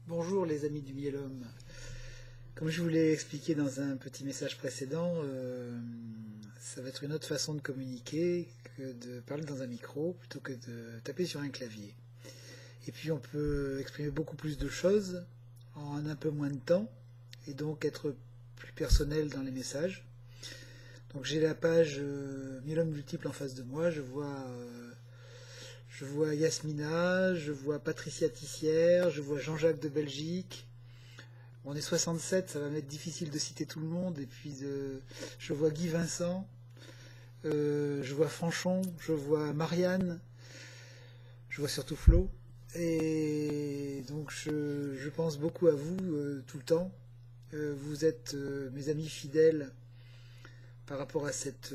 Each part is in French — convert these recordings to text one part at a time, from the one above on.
Bonjour les amis du Myélome. Comme je vous l'ai expliqué dans un petit message précédent, ça va être une autre façon de communiquer que de parler dans un micro plutôt que de taper sur un clavier. Et puis on peut exprimer beaucoup plus de choses en un peu moins de temps et donc être plus personnel dans les messages. Donc j'ai la page Myélome multiple en face de moi, je vois Yasmina, je vois Patricia Tissière, je vois Jean-Jacques de Belgique. On est 67, ça va m'être difficile de citer tout le monde. Et puis je vois Guy Vincent, je vois Franchon, je vois Marianne, je vois surtout Flo. Et donc je pense beaucoup à vous tout le temps. Vous êtes mes amis fidèles par rapport à cette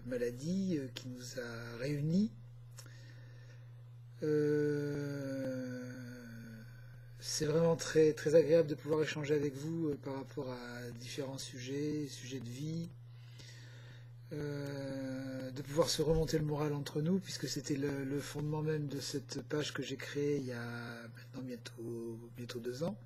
maladie qui nous a réunis. C'est vraiment très, très agréable de pouvoir échanger avec vous par rapport à différents sujets de vie, de pouvoir se remonter le moral entre nous, puisque c'était le fondement même de cette page que j'ai créée il y a maintenant bientôt 2 ans.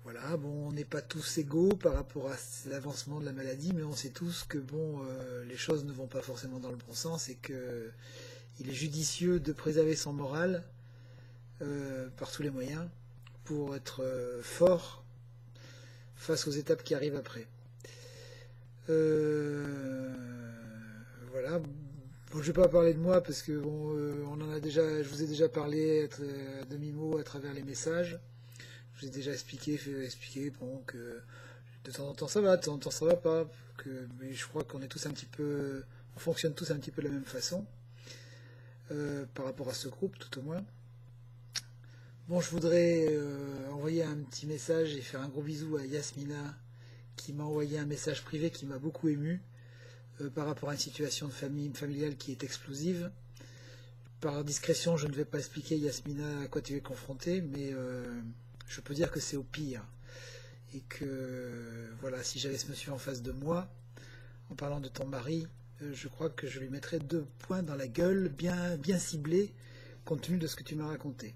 Voilà, bon, on n'est pas tous égaux par rapport à l'avancement de la maladie, mais on sait tous que bon, les choses ne vont pas forcément dans le bon sens et que il est judicieux de préserver son moral par tous les moyens pour être fort face aux étapes qui arrivent après. Voilà. Bon, je ne vais pas parler de moi parce que bon, je vous ai déjà parlé à demi-mot à travers les messages. Je vous ai déjà expliqué bon, que de temps en temps ça va, de temps en temps ça va pas. Mais je crois qu'on est tous un petit peu, on fonctionne tous un petit peu de la même façon. Par rapport à ce groupe, tout au moins. Bon, je voudrais envoyer un petit message et faire un gros bisou à Yasmina, qui m'a envoyé un message privé qui m'a beaucoup ému par rapport à une situation de famille familiale qui est explosive. Par discrétion, je ne vais pas expliquer, Yasmina, à quoi tu es confrontée, mais je peux dire que c'est au pire. Et que, voilà, si j'avais ce monsieur en face de moi, en parlant de ton mari, je crois que je lui mettrais 2 points dans la gueule, bien, bien ciblés, compte tenu de ce que tu m'as raconté.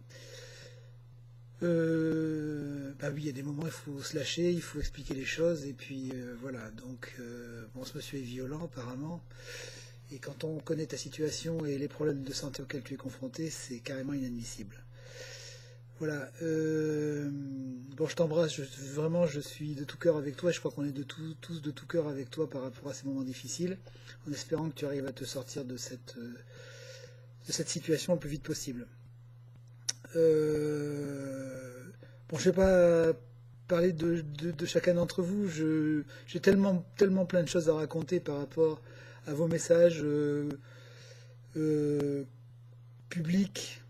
Bah oui, il y a des moments où il faut se lâcher, il faut expliquer les choses, et puis voilà. Donc, bon, ce monsieur est violent apparemment, et quand on connaît ta situation et les problèmes de santé auxquels tu es confronté, c'est carrément inadmissible. Voilà. Bon, je t'embrasse. Vraiment, je suis de tout cœur avec toi. Et je crois qu'on est tous de tout cœur avec toi par rapport à ces moments difficiles, en espérant que tu arrives à te sortir de cette situation le plus vite possible. Bon, je ne vais pas parler de chacun d'entre vous. J'ai tellement plein de choses à raconter par rapport à vos messages publics,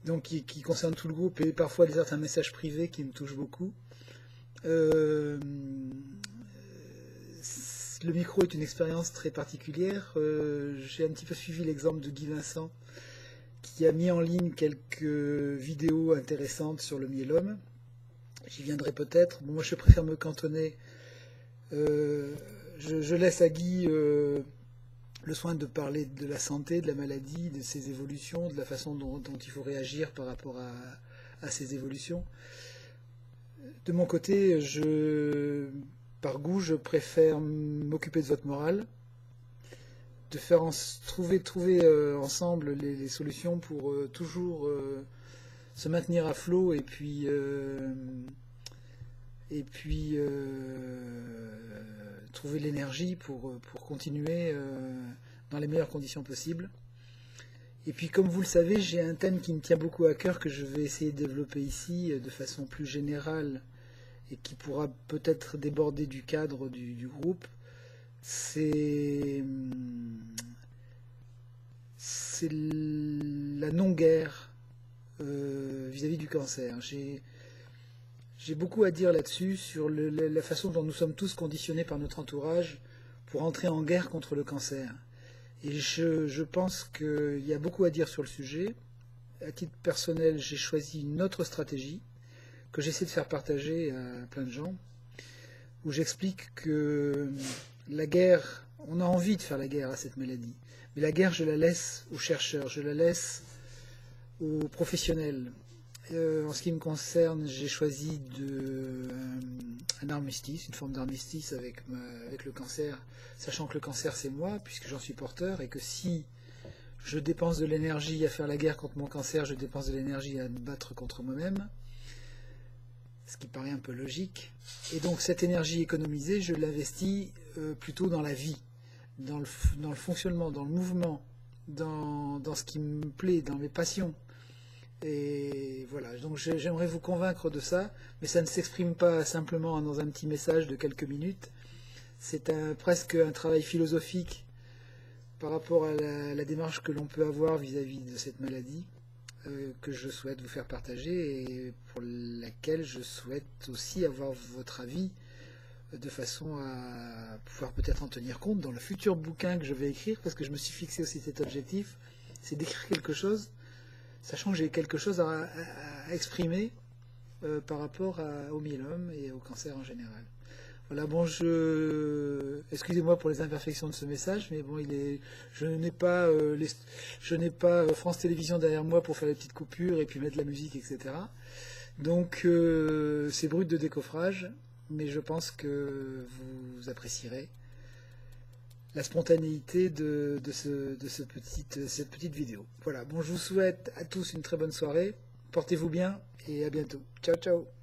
donc qui concerne tout le groupe, et parfois certains messages privés qui me touchent beaucoup. Le micro est une expérience très particulière. J'ai un petit peu suivi l'exemple de Guy Vincent, qui a mis en ligne quelques vidéos intéressantes sur le myélome. J'y viendrai peut-être. Bon, moi, je préfère me cantonner. Je laisse à Guy le soin de parler de la santé, de la maladie, de ses évolutions, de la façon dont il faut réagir par rapport à ces évolutions. De mon côté, par goût, je préfère m'occuper de votre morale, de faire trouver ensemble les solutions pour toujours se maintenir à flot et puis trouver l'énergie pour continuer dans les meilleures conditions possibles. Et puis, comme vous le savez, j'ai un thème qui me tient beaucoup à cœur que je vais essayer de développer ici de façon plus générale et qui pourra peut-être déborder du cadre du groupe. C'est la non-guerre vis-à-vis du cancer. J'ai beaucoup à dire là-dessus, sur la façon dont nous sommes tous conditionnés par notre entourage pour entrer en guerre contre le cancer. Et je pense qu'il y a beaucoup à dire sur le sujet. À titre personnel, j'ai choisi une autre stratégie que j'essaie de faire partager à plein de gens, où j'explique que la guerre, on a envie de faire la guerre à cette maladie, mais la guerre, je la laisse aux chercheurs, je la laisse aux professionnels. En ce qui me concerne, j'ai choisi un armistice, une forme d'armistice avec le cancer, sachant que le cancer c'est moi, puisque j'en suis porteur, et que si je dépense de l'énergie à faire la guerre contre mon cancer, je dépense de l'énergie à me battre contre moi-même, ce qui paraît un peu logique. Et donc cette énergie économisée, je l'investis plutôt dans la vie, dans le fonctionnement, dans le mouvement, dans ce qui me plaît, dans mes passions. Et voilà, donc j'aimerais vous convaincre de ça, mais ça ne s'exprime pas simplement dans un petit message de quelques minutes. C'est presque un travail philosophique par rapport à la démarche que l'on peut avoir vis-à-vis de cette maladie, que je souhaite vous faire partager et pour laquelle je souhaite aussi avoir votre avis de façon à pouvoir peut-être en tenir compte dans le futur bouquin que je vais écrire, parce que je me suis fixé aussi cet objectif, c'est d'écrire quelque chose, sachant que j'ai quelque chose à exprimer par rapport au myélome et au cancer en général. Voilà, bon, excusez-moi pour les imperfections de ce message, mais bon, je n'ai pas France Télévisions derrière moi pour faire les petites coupures et puis mettre la musique, etc. Donc, c'est brut de décoffrage, mais je pense que vous apprécierez la spontanéité de cette petite vidéo. Voilà, bon, je vous souhaite à tous une très bonne soirée, portez-vous bien et à bientôt. Ciao, ciao.